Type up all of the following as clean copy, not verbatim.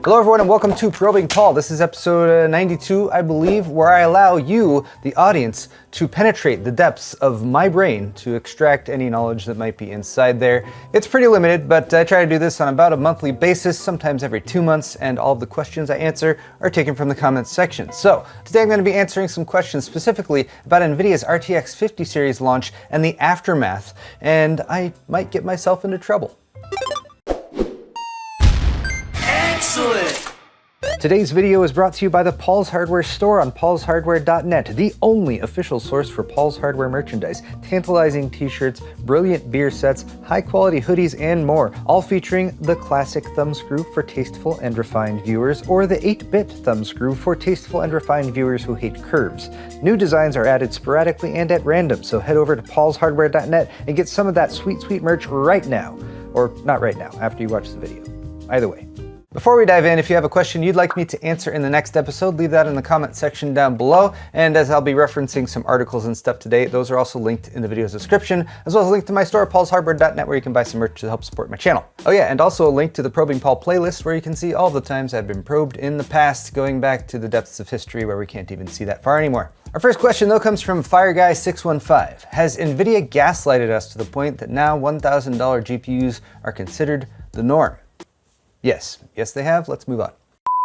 Hello everyone and welcome to Probing Paul. This is episode 92, I believe, where I allow you, the audience, to penetrate the depths of my brain to extract any knowledge that might be inside there. It's pretty limited, but I try to do this on about a monthly basis, sometimes every 2 months, and all of the questions I answer are taken from the comments section. So today I'm going to be answering some questions specifically about NVIDIA's RTX 50 series launch and the aftermath, and I might get myself into trouble. Excellent! Today's video is brought to you by the Paul's Hardware store on paulshardware.net, the only official source for Paul's Hardware merchandise, tantalizing t-shirts, brilliant beer sets, high-quality hoodies, and more, all featuring the classic thumbscrew for tasteful and refined viewers, or the 8-bit thumbscrew for tasteful and refined viewers who hate curves. New designs are added sporadically and at random, so head over to paulshardware.net and get some of that sweet, sweet merch right now. Or not right now, after you watch the video. Either way. Before we dive in, if you have a question you'd like me to answer in the next episode, leave that in the comment section down below. And as I'll be referencing some articles and stuff today, those are also linked in the video's description, as well as a link to my store, paulshardware.net, where you can buy some merch to help support my channel. Oh yeah, and also a link to the Probing Paul playlist, where you can see all the times I've been probed in the past, going back to the depths of history where we can't even see that far anymore. Our first question though comes from FireGuy615. Has NVIDIA gaslighted us to the point that now $1,000 GPUs are considered the norm? Yes, they have. Let's move on.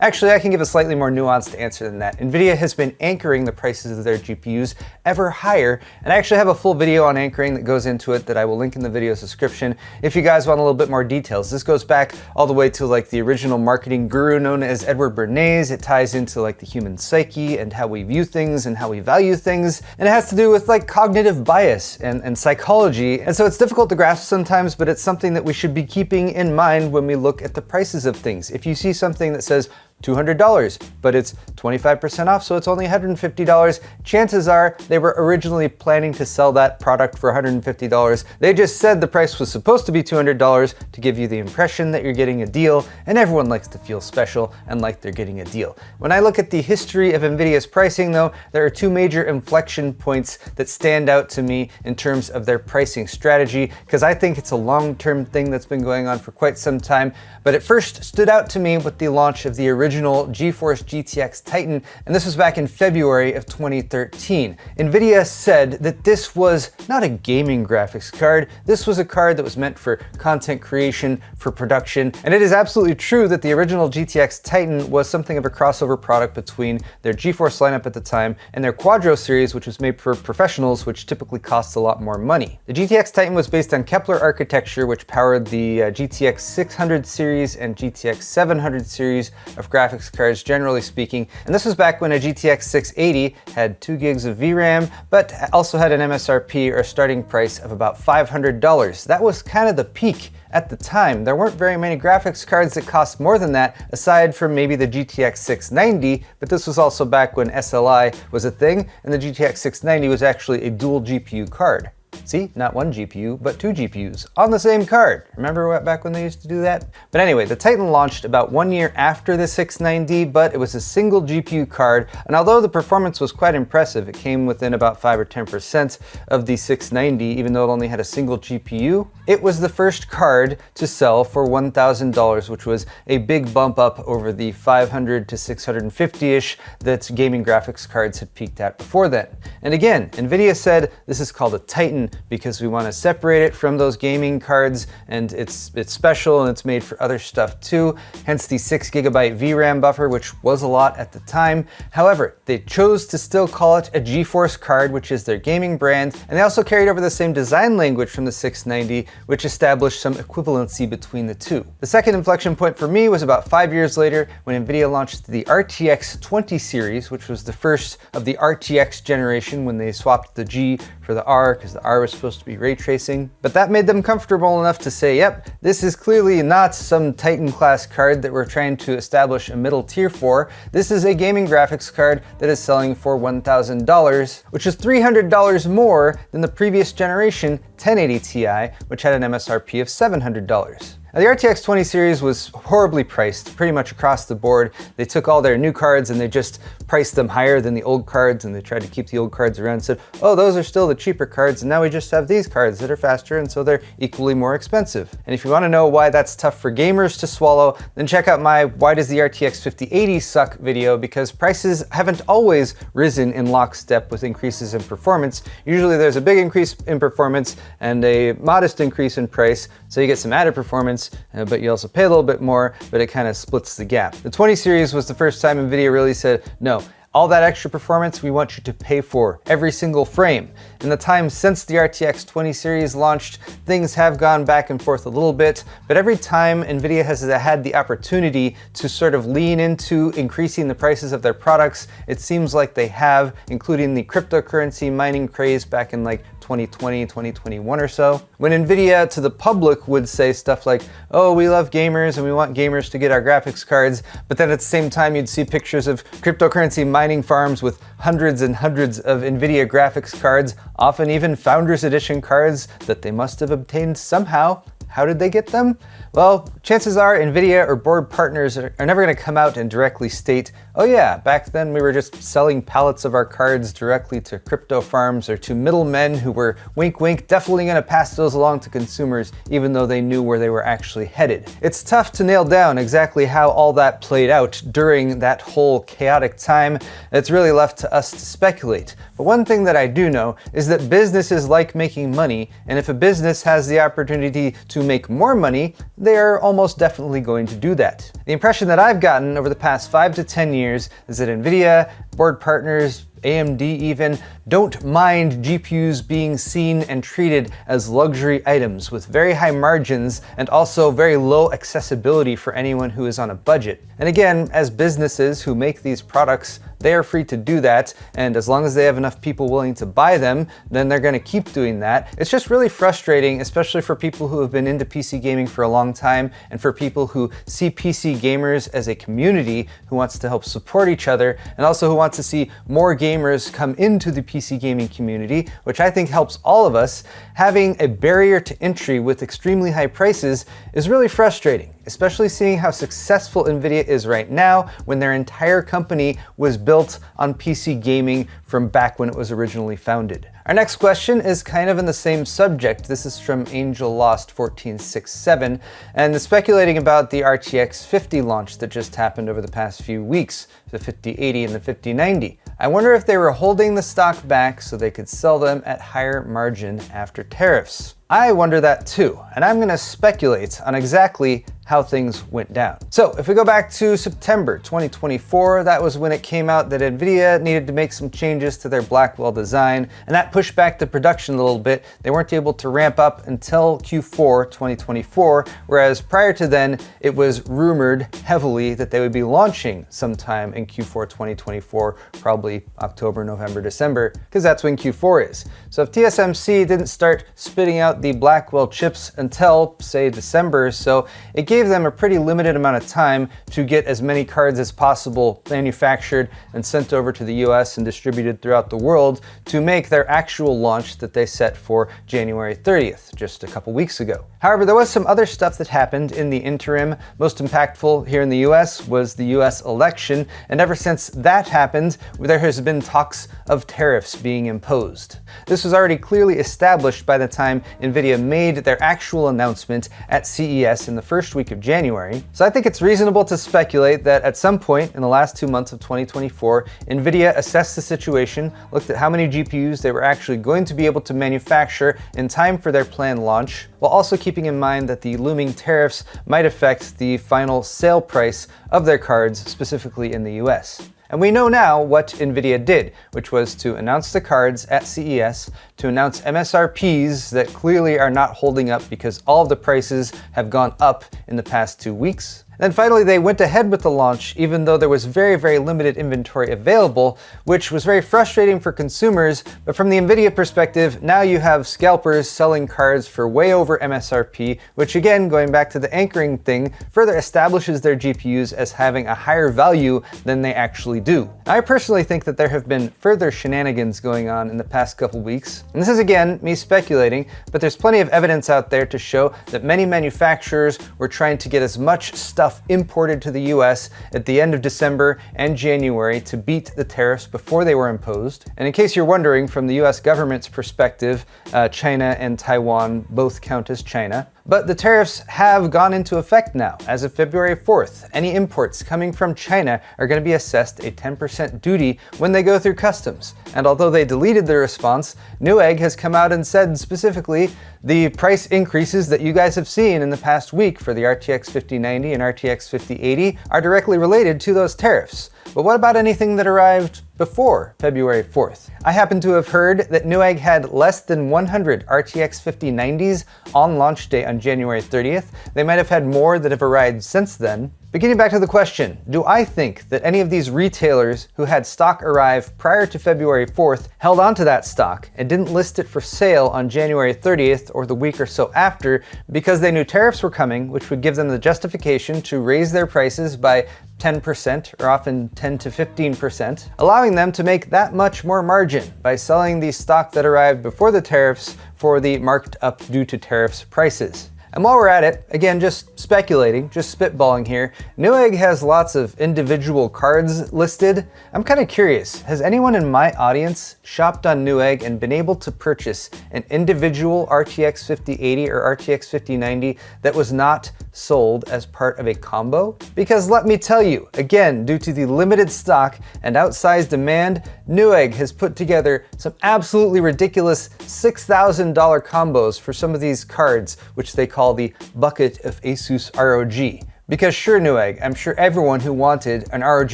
Actually, I can give a slightly more nuanced answer than that. NVIDIA has been anchoring the prices of their GPUs ever higher, and I actually have a full video on anchoring that goes into it that I will link in the video's description if you guys want a little bit more details. This goes back all the way to like the original marketing guru known as Edward Bernays. It ties into like the human psyche and how we view things and how we value things, and it has to do with like cognitive bias and psychology, and so it's difficult to grasp sometimes, but it's something that we should be keeping in mind when we look at the prices of things. If you see something that says $200, but it's 25% off, so it's only $150. Chances are they were originally planning to sell that product for $150. They just said the price was supposed to be $200 to give you the impression that you're getting a deal, and everyone likes to feel special and like they're getting a deal. When I look at the history of NVIDIA's pricing though, there are two major inflection points that stand out to me in terms of their pricing strategy, because I think it's a long-term thing that's been going on for quite some time, but it first stood out to me with the launch of the original GeForce GTX Titan, and this was back in February of 2013. NVIDIA said that this was not a gaming graphics card, this was a card that was meant for content creation, for production, and it is absolutely true that the original GTX Titan was something of a crossover product between their GeForce lineup at the time and their Quadro series, which was made for professionals, which typically costs a lot more money. The GTX Titan was based on Kepler architecture, which powered the GTX 600 series and GTX 700 series of graphics cards, generally speaking, and this was back when a GTX 680 had 2 gigs of VRAM, but also had an MSRP or starting price of about $500. That was kind of the peak at the time. There weren't very many graphics cards that cost more than that, aside from maybe the GTX 690, but this was also back when SLI was a thing, and the GTX 690 was actually a dual GPU card. See, not one GPU, but 2 GPUs on the same card. Remember back when they used to do that? But anyway, the Titan launched about 1 year after the 690, but it was a single GPU card, and although the performance was quite impressive, it came within about 5 or 10% of the 690, even though it only had a single GPU. It was the first card to sell for $1,000, which was a big bump up over the $500 to $650-ish that gaming graphics cards had peaked at before then. And again, NVIDIA said this is called a Titan because we want to separate it from those gaming cards, and it's special and it's made for other stuff too, hence the 6GB VRAM buffer, which was a lot at the time. However, they chose to still call it a GeForce card, which is their gaming brand, and they also carried over the same design language from the 690, which established some equivalency between the two. The second inflection point for me was about 5 years later when NVIDIA launched the RTX 20 series, which was the first of the RTX generation when they swapped the G for the R, because the R was supposed to be ray tracing. But that made them comfortable enough to say, yep, this is clearly not some Titan class card that we're trying to establish a middle tier for. This is a gaming graphics card that is selling for $1,000, which is $300 more than the previous generation 1080 Ti, which had an MSRP of $700. Now, the RTX 20 series was horribly priced pretty much across the board. They took all their new cards and they just priced them higher than the old cards, and they tried to keep the old cards around and said, oh, those are still the cheaper cards, and now we just have these cards that are faster, and so they're equally more expensive. And if you want to know why that's tough for gamers to swallow, then check out my Why Does the RTX 5080 Suck video, because prices haven't always risen in lockstep with increases in performance. Usually there's a big increase in performance and a modest increase in price, so you get some added performance, but you also pay a little bit more, but it kind of splits the gap. The 20 series was the first time NVIDIA really said, no, all that extra performance we want you to pay for, every single frame. In the time since the RTX 20 series launched, things have gone back and forth a little bit, but every time NVIDIA has had the opportunity to sort of lean into increasing the prices of their products, it seems like they have, including the cryptocurrency mining craze back in like 2020, 2021 or so. When NVIDIA to the public would say stuff like, oh, we love gamers and we want gamers to get our graphics cards, but then at the same time you'd see pictures of cryptocurrency mining farms with hundreds and hundreds of NVIDIA graphics cards, often even Founders Edition cards that they must have obtained somehow. How did they get them? Well, chances are NVIDIA or board partners are never going to come out and directly state, oh yeah, back then we were just selling pallets of our cards directly to crypto farms or to middlemen who were, wink wink, definitely going to pass those along to consumers even though they knew where they were actually headed. It's tough to nail down exactly how all that played out during that whole chaotic time. It's really left to us to speculate. But one thing that I do know is that businesses like making money, and if a business has the opportunity to make more money, they are almost definitely going to do that. The impression that I've gotten over the past 5 to 10 years is that NVIDIA, board partners, AMD even, don't mind GPUs being seen and treated as luxury items with very high margins and also very low accessibility for anyone who is on a budget. And again, as businesses who make these products, they are free to do that, and as long as they have enough people willing to buy them, then they're going to keep doing that. It's just really frustrating, especially for people who have been into PC gaming for a long time, and for people who see PC gamers as a community who wants to help support each other, and also who wants to see more gamers come into the PC gaming community, which I think helps all of us. Having a barrier to entry with extremely high prices is really frustrating, especially seeing how successful NVIDIA is right now when their entire company was built on PC gaming from back when it was originally founded. Our next question is kind of in the same subject. This is from Angel Lost 1467, and is speculating about the RTX 50 launch that just happened over the past few weeks, the 5080 and the 5090. I wonder if they were holding the stock back so they could sell them at higher margin after tariffs. I wonder that too, and I'm going to speculate on exactly how things went down. So if we go back to September 2024, that was when it came out that NVIDIA needed to make some changes to their Blackwell design, and that pushed back the production a little bit. They weren't able to ramp up until Q4 2024, whereas prior to then, it was rumored heavily that they would be launching sometime in Q4 2024, probably October, November, December, because that's when Q4 is. So if TSMC didn't start spitting out the Blackwell chips until, say, December or so, it gave them a pretty limited amount of time to get as many cards as possible manufactured and sent over to the US and distributed throughout the world to make their actual launch that they set for January 30th, just a couple weeks ago. However, there was some other stuff that happened in the interim. Most impactful here in the US was the US election, and ever since that happened, there has been talks of tariffs being imposed. This was already clearly established by the time NVIDIA made their actual announcement at CES in the first week of January. So I think it's reasonable to speculate that at some point in the last 2 months of 2024, NVIDIA assessed the situation, looked at how many GPUs they were actually going to be able to manufacture in time for their planned launch, while also keeping in mind that the looming tariffs might affect the final sale price of their cards, specifically in the US. And we know now what NVIDIA did, which was to announce the cards at CES, to announce MSRPs that clearly are not holding up because all of the prices have gone up in the past 2 weeks, Then finally, they went ahead with the launch, even though there was very, very limited inventory available, which was very frustrating for consumers. But from the NVIDIA perspective, now you have scalpers selling cards for way over MSRP, which again, going back to the anchoring thing, further establishes their GPUs as having a higher value than they actually do. I personally think that there have been further shenanigans going on in the past couple weeks. And this is again, me speculating, but there's plenty of evidence out there to show that many manufacturers were trying to get as much stuff imported to the US at the end of December and January to beat the tariffs before they were imposed. And in case you're wondering, from the US government's perspective, China and Taiwan both count as China. But the tariffs have gone into effect now. As of February 4th, any imports coming from China are going to be assessed a 10% duty when they go through customs. And although they deleted the response, Newegg has come out and said specifically the price increases that you guys have seen in the past week for the RTX 5090 and RTX 5080 are directly related to those tariffs. But what about anything that arrived before February 4th? I happen to have heard that Newegg had less than 100 RTX 5090s on launch day on January 30th. They might have had more that have arrived since then. But getting back to the question, do I think that any of these retailers who had stock arrive prior to February 4th held onto that stock and didn't list it for sale on January 30th or the week or so after because they knew tariffs were coming, which would give them the justification to raise their prices by 10% or often 10 to 15%, allowing them to make that much more margin by selling the stock that arrived before the tariffs for the marked up due to tariffs prices. And while we're at it, again, just speculating, just spitballing here, Newegg has lots of individual cards listed. I'm kind of curious, has anyone in my audience shopped on Newegg and been able to purchase an individual RTX 5080 or RTX 5090 that was not sold as part of a combo? Because let me tell you, again, due to the limited stock and outsized demand, Newegg has put together some absolutely ridiculous $6,000 combos for some of these cards, which they call the bucket of Asus ROG. Because sure, Newegg, I'm sure everyone who wanted an ROG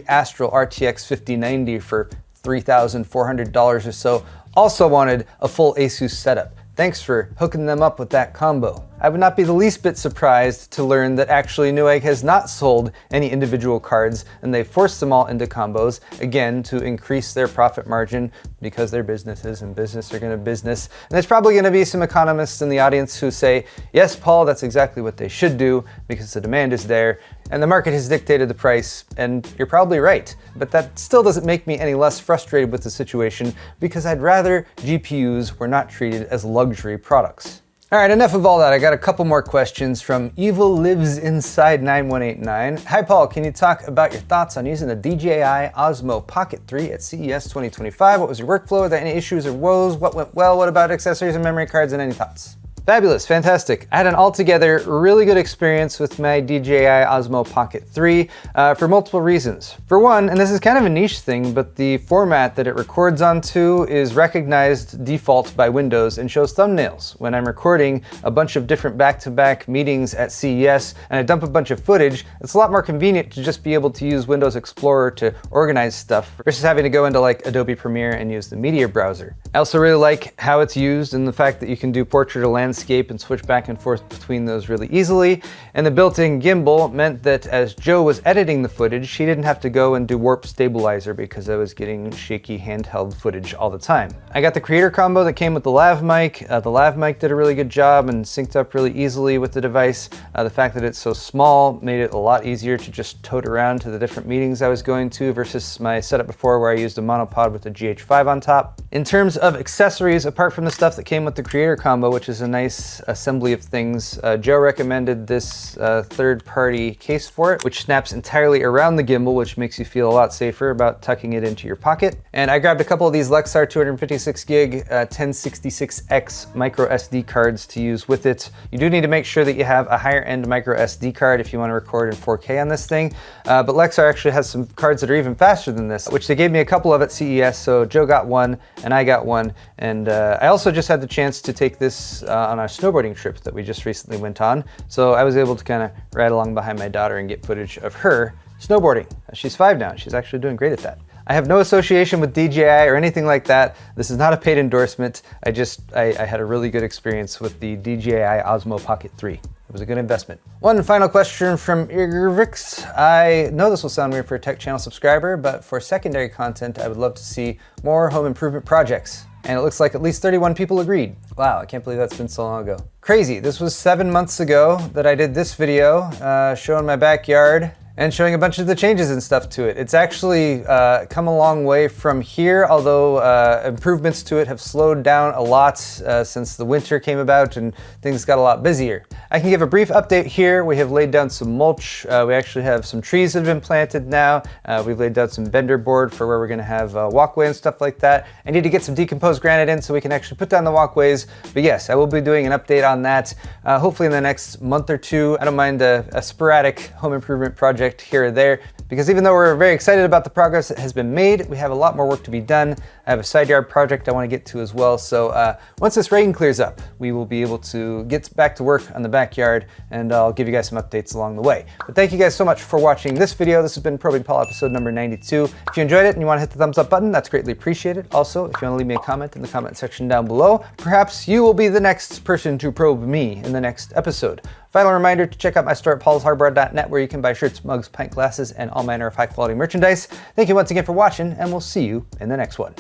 Astral RTX 5090 for $3,400 or so also wanted a full Asus setup. Thanks for hooking them up with that combo. I would not be the least bit surprised to learn that actually Newegg has not sold any individual cards and they forced them all into combos, again, to increase their profit margin because they're businesses and business are gonna business. And there's probably gonna be some economists in the audience who say, yes, Paul, that's exactly what they should do because the demand is there and the market has dictated the price, and you're probably right. But that still doesn't make me any less frustrated with the situation because I'd rather GPUs were not treated as luxury products. All right, enough of all that. I got a couple more questions from Evil Lives Inside 9189. Hi Paul, can you talk about your thoughts on using the DJI Osmo Pocket 3 at CES 2025? What was your workflow? Are there any issues or woes? What went well? What about accessories and memory cards, and any thoughts? Fabulous, fantastic. I had an altogether really good experience with my DJI Osmo Pocket 3 for multiple reasons. For one, and this is kind of a niche thing, but the format that it records onto is recognized default by Windows and shows thumbnails. When I'm recording a bunch of different back-to-back meetings at CES and I dump a bunch of footage, it's a lot more convenient to just be able to use Windows Explorer to organize stuff versus having to go into like Adobe Premiere and use the media browser. I also really like how it's used and the fact that you can do portrait or landscape and switch back and forth between those really easily. And the built-in gimbal meant that as Joe was editing the footage, she didn't have to go and do warp stabilizer because I was getting shaky handheld footage all the time. I got the creator combo that came with the lav mic. The lav mic did a really good job and synced up really easily with the device. The fact that it's so small made it a lot easier to just tote around to the different meetings I was going to versus my setup before where I used a monopod with a GH5 on top. In terms of accessories, apart from the stuff that came with the creator combo, which is a nice assembly of things, Joe recommended this third-party case for it, which snaps entirely around the gimbal, which makes you feel a lot safer about tucking it into your pocket. And I grabbed a couple of these Lexar 256 gig 1066X micro SD cards to use with it. You do need to make sure that you have a higher end micro SD card if you want to record in 4K on this thing. But Lexar actually has some cards that are even faster than this, which they gave me a couple of at CES. So Joe got one and I got one. And I also just had the chance to take this on our snowboarding trip that we just recently went on. So I was able to kind of ride along behind my daughter and get footage of her snowboarding. She's 5 now, and she's actually doing great at that. I have no association with DJI or anything like that. This is not a paid endorsement. I had a really good experience with the DJI Osmo Pocket 3. It was a good investment. One final question from Irvix. I know this will sound weird for a tech channel subscriber, but for secondary content, I would love to see more home improvement projects. And it looks like at least 31 people agreed. Wow, I can't believe that's been so long ago. Crazy, this was 7 months ago that I did this video showing my backyard and showing a bunch of the changes and stuff to it. It's actually come a long way from here, although improvements to it have slowed down a lot since the winter came about and things got a lot busier. I can give a brief update here. We have laid down some mulch. We actually have some trees that have been planted now. We've laid down some vendor board for where we're gonna have a walkway and stuff like that. I need to get some decomposed granite in so we can actually put down the walkways. But yes, I will be doing an update on that, hopefully in the next month or two. I don't mind a sporadic home improvement project here or there, because even though we're very excited about the progress that has been made, we have a lot more work to be done. I have a side yard project I want to get to as well. So once this rain clears up, we will be able to get back to work on the backyard, and I'll give you guys some updates along the way. But thank you guys so much for watching this video. This has been Probing Paul episode number 92. If you enjoyed it and you want to hit the thumbs up button, that's greatly appreciated. Also, if you want to leave me a comment in the comment section down below, perhaps you will be the next person to probe me in the next episode. Final reminder to check out my store at paulshardware.net, where you can buy shirts, mugs, pint glasses, and all manner of high quality merchandise. Thank you once again for watching, and we'll see you in the next one.